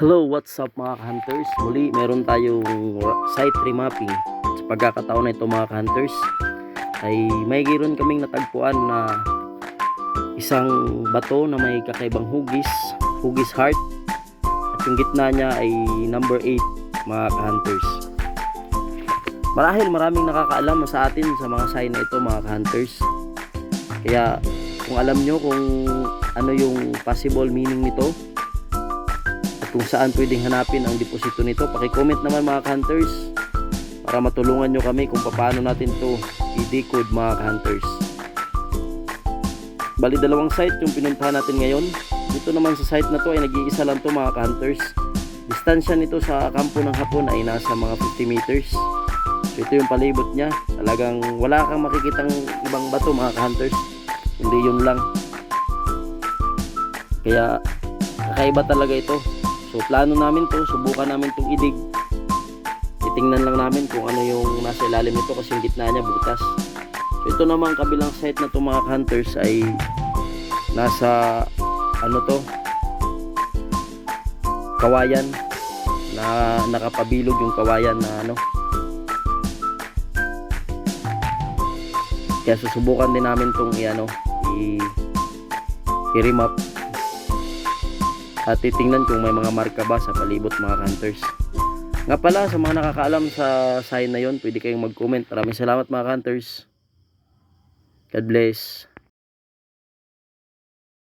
Hello, what's up mga ka-hunters? Muli, meron tayong site remapping. Sa pagkakataon na ito mga ka-hunters, ay may giron kaming natagpuan na isang bato na may kakaibang hugis heart. At yung gitna niya ay number 8 mga ka-hunters. Marahil maraming nakakaalam sa atin sa mga sign na ito mga ka-hunters. Kaya kung alam nyo kung ano yung possible meaning nito, kung saan pwedeng hanapin ang deposito nito, paki-comment naman mga ka-hunters para matulungan nyo kami kung paano natin to i-decode mga ka-hunters. Bali dalawang site yung pinuntahan natin ngayon. Dito naman sa site na to ay nag-iisa lang to mga ka-hunters. Distansya nito sa kampo ng hapon ay nasa mga 50 meters. So ito yung palibot niya. Talagang wala kang makikitang ibang bato mga ka-hunters, hindi yun lang. Kaya kakaiba talaga ito. So plano namin to, subukan namin itong idig. Titingnan lang namin kung ano yung nasa ilalim nito kasi yung gitna niya butas. So ito naman kabilang site na to mga hunters ay nasa ano to, kawayan na nakapabilog yung kawayan na ano. Kaya susubukan din namin itong i-remap at titingnan kung may mga marka ba sa palibot mga hunters. Nga pala, sa mga nakakaalam sa sign na yon, pwede kayong mag-comment. Maraming salamat mga hunters. God bless.